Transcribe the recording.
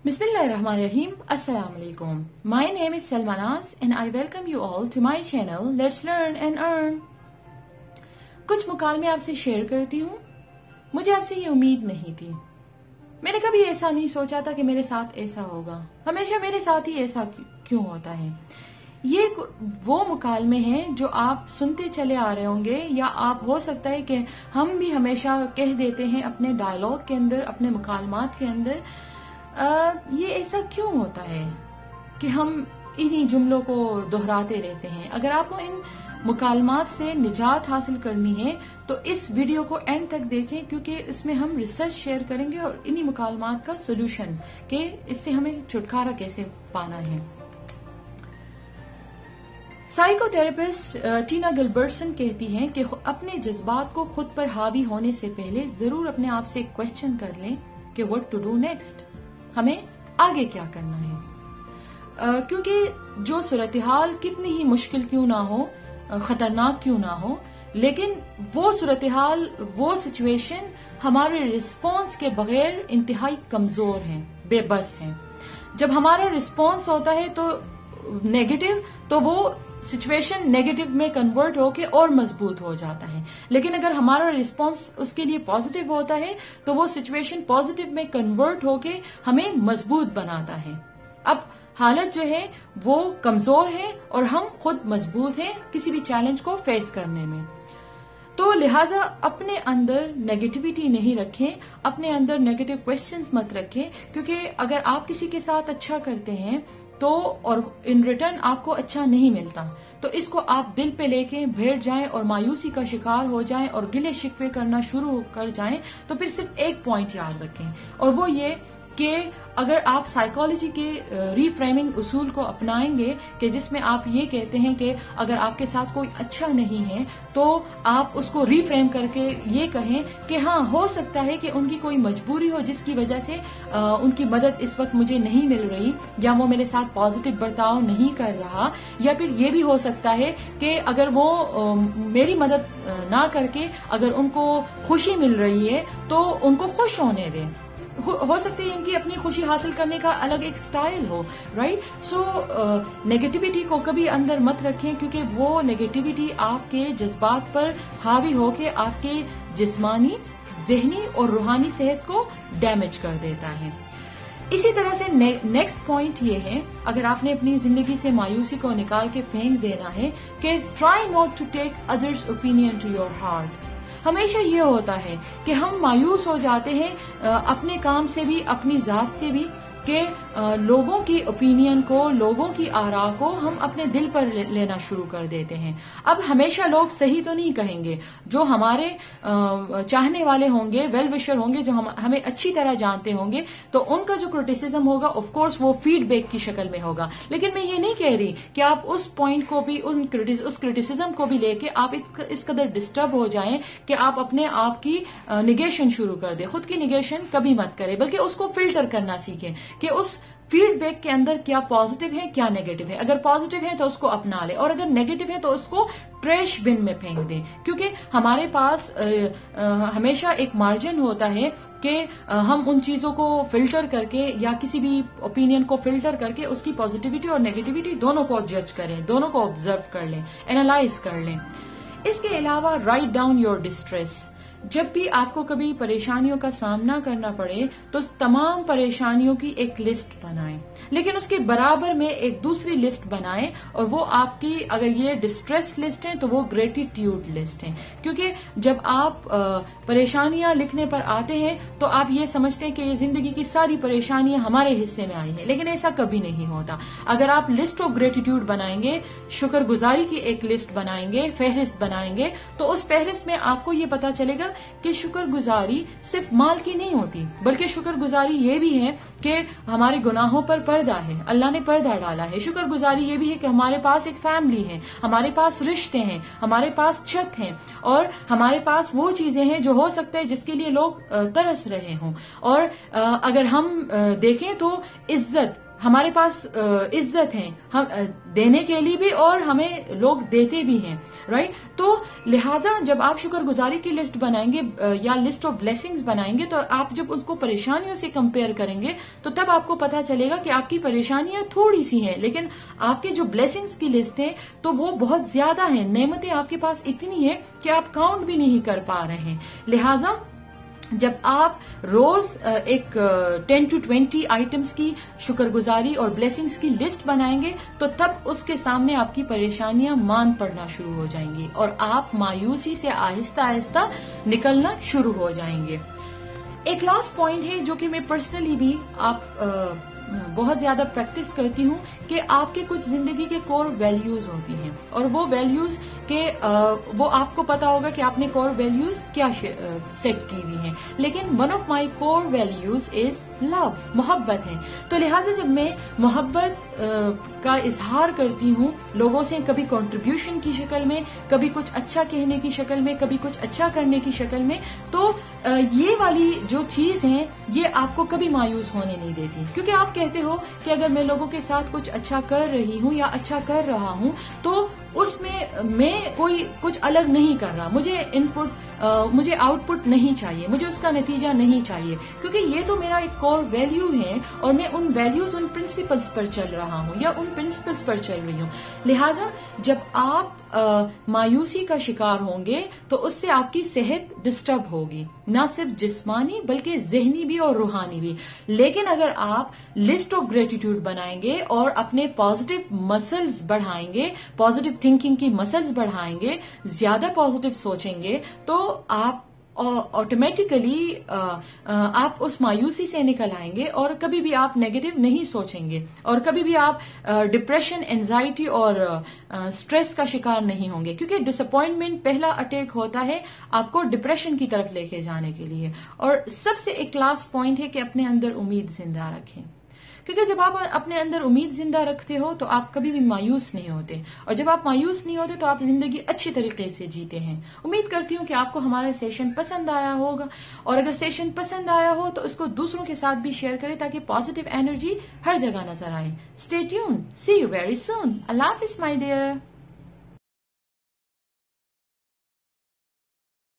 Bismillahirrahmanirrahim. Assalamu alaikum. My name is Salma Naz and I welcome you all to my channel Let's Learn and Earn. कुछ मुकालमे आपसे share करती हूँ. मुझे आपसे ये उम्मीद नहीं थी. मैंने कभी ऐसा नहीं सोचा था कि मेरे साथ ऐसा होगा. हमेशा मेरे साथ ही ऐसा क्यों होता है. ये वो मुकालमे हैं जो आप सुनते चले आ रहे होंगे, या आप हो सकता है कि हम भी हमेशा कह देते हैं अपने डायलॉग के अंदर, अपने मुकालमात के अंदर. ये ऐसा क्यों होता है कि हम इन्हीं जुमलों को दोहराते रहते हैं. अगर आपको इन मुकालमात से निजात हासिल करनी है तो इस वीडियो को एंड तक देखें, क्योंकि इसमें हम रिसर्च शेयर करेंगे और इन्हीं मुकालमात का सोल्यूशन कि इससे हमें छुटकारा कैसे पाना है. साइकोथेरेपिस्ट टीना गिलबर्टसन कहती हैं कि अपने जज्बात को खुद पर हावी होने से पहले जरूर अपने आप से एक क्वेश्चन कर लें कि व्हाट टू डू नेक्स्ट, हमें आगे क्या करना है. क्योंकि जो सूरत हाल कितनी ही मुश्किल क्यों ना हो, खतरनाक क्यों ना हो, लेकिन वो सूरत हाल, वो सिचुएशन हमारे रिस्पॉन्स के बगैर इंतहाई कमजोर है, बेबस है. जब हमारा रिस्पॉन्स होता है तो नेगेटिव, तो वो सिचुएशन नेगेटिव में कन्वर्ट होके और मजबूत हो जाता है. लेकिन अगर हमारा रिस्पांस उसके लिए पॉजिटिव होता है तो वो सिचुएशन पॉजिटिव में कन्वर्ट होके हमें मजबूत बनाता है. अब हालत जो है वो कमजोर है और हम खुद मजबूत हैं किसी भी चैलेंज को फेस करने में. तो लिहाजा अपने अंदर नेगेटिविटी नहीं रखें, अपने अंदर नेगेटिव क्वेश्चंस मत रखें, क्योंकि अगर आप किसी के साथ अच्छा करते हैं तो और इन रिटर्न आपको अच्छा नहीं मिलता, तो इसको आप दिल पे लेके बैठ जाएं और मायूसी का शिकार हो जाएं और गिले शिकवे करना शुरू कर जाएं, तो फिर सिर्फ एक पॉइंट याद रखें, और वो ये कि अगर आप साइकोलॉजी के रीफ्रेमिंग उसूल को अपनाएंगे कि जिसमें आप ये कहते हैं कि अगर आपके साथ कोई अच्छा नहीं है तो आप उसको रीफ्रेम करके ये कहें कि हाँ, हो सकता है कि उनकी कोई मजबूरी हो जिसकी वजह से उनकी मदद इस वक्त मुझे नहीं मिल रही, या वो मेरे साथ पॉजिटिव बर्ताव नहीं कर रहा, या फिर ये भी हो सकता है कि अगर वो मेरी मदद ना करके अगर उनको खुशी मिल रही है तो उनको खुश होने दें. हो सकती है इनकी अपनी खुशी हासिल करने का अलग एक स्टाइल हो, राइट. सो नेगेटिविटी को कभी अंदर मत रखें, क्योंकि वो नेगेटिविटी आपके जज्बात पर हावी होके आपके जिस्मानी, ज़हनी और रूहानी सेहत को डैमेज कर देता है. इसी तरह से नेक्स्ट पॉइंट ये है, अगर आपने अपनी जिंदगी से मायूसी को निकाल के फेंक देना है, कि try not to take others opinion to your heart. हमेशा ये होता है कि हम मायूस हो जाते हैं अपने काम से भी, अपनी जात से भी, कि लोगों की ओपिनियन को, लोगों की आरा को हम अपने दिल पर लेना शुरू कर देते हैं. अब हमेशा लोग सही तो नहीं कहेंगे. जो हमारे चाहने वाले होंगे, वेल विशर होंगे, जो हमें अच्छी तरह जानते होंगे, तो उनका जो क्रिटिसिज्म होगा ऑफ कोर्स वो फीडबैक की शक्ल में होगा. लेकिन मैं ये नहीं कह रही कि आप उस पॉइंट को भी, उस क्रिटिसिज्म को भी लेके आप इस कदर डिस्टर्ब हो जाएं कि आप अपने आप की निगेशन शुरू कर दे. खुद की निगेशन कभी मत करें, बल्कि उसको फिल्टर करना सीखें कि उस फीडबैक के अंदर क्या पॉजिटिव है, क्या नेगेटिव है. अगर पॉजिटिव है तो उसको अपना ले, और अगर नेगेटिव है तो उसको ट्रैश बिन में फेंक दें. क्योंकि हमारे पास हमेशा एक मार्जिन होता है कि हम उन चीजों को फिल्टर करके, या किसी भी ओपिनियन को फिल्टर करके उसकी पॉजिटिविटी और नेगेटिविटी दोनों को जज करें, दोनों को ऑब्जर्व कर लें, एनालाइज कर लें. इसके अलावा राइट डाउन योर डिस्ट्रेस. जब भी आपको कभी परेशानियों का सामना करना पड़े तो तमाम परेशानियों की एक लिस्ट बनाएं, लेकिन उसके बराबर में एक दूसरी लिस्ट बनाएं, और वो आपकी, अगर ये डिस्ट्रेस लिस्ट है तो वो ग्रेटिट्यूड लिस्ट है. क्योंकि जब आप परेशानियां लिखने पर आते हैं तो आप ये समझते हैं कि ये जिंदगी की सारी परेशानियां हमारे हिस्से में आई हैं, लेकिन ऐसा कभी नहीं होता. अगर आप लिस्ट ऑफ ग्रेटिट्यूड बनाएंगे, शुक्रगुजारी की एक लिस्ट बनाएंगे, फहरिस्त बनाएंगे, तो उस फहरिस्त में आपको ये पता चलेगा कि शुक्रगुजारी सिर्फ माल की नहीं होती, बल्कि शुक्रगुजारी ये भी है कि हमारे गुनाहों पर पर्दा है, अल्लाह ने पर्दा डाला है. शुक्रगुजारी ये भी है कि हमारे पास एक फैमिली है, हमारे पास रिश्ते हैं, हमारे पास छत है, और हमारे पास वो चीजें हैं जो हो सकता है जिसके लिए लोग तरस रहे हों. और अगर हम देखें तो इज्जत, ہمارے پاس عزت ہے ہم دینے کے لیے بھی اور ہمیں لوگ دیتے بھی ہیں، رائٹ؟ تو لہٰذا جب آپ شکر گزاری کی لسٹ بنائیں گے یا لسٹ آف بلیسنگز بنائیں گے، تو آپ جب اس کو پریشانیوں سے کمپیئر کریں گے تو تب آپ کو پتا چلے گا کہ آپ کی پریشانیاں تھوڑی سی ہیں، لیکن آپ کے جو بلیسنگز کی لسٹ ہے تو وہ بہت زیادہ ہیں، نعمتیں آپ کے پاس اتنی ہیں کہ آپ کاؤنٹ بھی نہیں کر پا رہے ہیں۔ لہٰذا جب آپ روز ایک 10 to 20 آئٹمس کی شکر گزاری اور بلیسنگز کی لسٹ بنائیں گے تو تب اس کے سامنے آپ کی پریشانیاں مان پڑنا شروع ہو جائیں گی اور آپ مایوسی سے آہستہ آہستہ نکلنا شروع ہو جائیں گے۔ ایک لاسٹ پوائنٹ ہے جو کہ میں پرسنلی بھی آپ بہت زیادہ پریکٹس کرتی ہوں کہ آپ کے کچھ زندگی کے کور ویلیوز ہوتی ہیں اور وہ ویلیوز کہ وہ آپ کو پتا ہوگا کہ آپ نے کور ویلیوز کیا سیٹ کی ہوئی ہیں، لیکن one of my core values is love, محبت ہے۔ تو لہٰذا جب میں محبت کا اظہار کرتی ہوں لوگوں سے، کبھی کنٹریبیوشن کی شکل میں، کبھی کچھ اچھا کہنے کی شکل میں، کبھی کچھ اچھا کرنے کی شکل میں، تو یہ والی جو چیز ہیں یہ آپ کو کبھی مایوس ہونے نہیں دیتی، کیونکہ آپ کہتے ہو کہ اگر میں لوگوں کے ساتھ کچھ اچھا کر رہی ہوں یا اچھا کر رہا ہوں تو اس میں کوئی کچھ الگ نہیں کر رہا، مجھے آؤٹ پٹ نہیں چاہیے، مجھے اس کا نتیجہ نہیں چاہیے، کیونکہ یہ تو میرا ایک کور ویلیو ہے اور میں ان ویلیوز، ان پرنسپلز پر چل رہا ہوں یا ان پرنسپلز پر چل رہی ہوں۔ لہٰذا جب آپ مایوسی کا شکار ہوں گے تو اس سے آپ کی صحت ڈسٹرب ہوگی، نہ صرف جسمانی بلکہ ذہنی بھی اور روحانی بھی۔ لیکن اگر آپ لسٹ آف گریٹیٹیوڈ بنائیں گے اور اپنے پازیٹیو مسلز بڑھائیں گے، پازیٹیو تھنکنگ کی مسلز بڑھائیں گے، زیادہ پازیٹیو سوچیں گے، تو آپ آٹومیٹیکلی آپ اس مایوسی سے نکل آئیں گے اور کبھی بھی آپ نیگیٹو نہیں سوچیں گے اور کبھی بھی آپ ڈپریشن، اینزائٹی اور سٹریس کا شکار نہیں ہوں گے، کیونکہ ڈس اپوائنٹمنٹ پہلا اٹیک ہوتا ہے آپ کو ڈپریشن کی طرف لے کے جانے کے لیے۔ اور سب سے ایک لاسٹ پوائنٹ ہے کہ اپنے اندر امید زندہ رکھیں، کیونکہ جب آپ اپنے اندر امید زندہ رکھتے ہو تو آپ کبھی بھی مایوس نہیں ہوتے، اور جب آپ مایوس نہیں ہوتے تو آپ زندگی اچھی طریقے سے جیتے ہیں۔ امید کرتی ہوں کہ آپ کو ہمارا سیشن پسند آیا ہوگا، اور اگر سیشن پسند آیا ہو تو اس کو دوسروں کے ساتھ بھی شیئر کریں تاکہ پازیٹیو انرجی ہر جگہ نظر آئے۔ Stay tuned. See you very soon. اللہ حافظ my dear.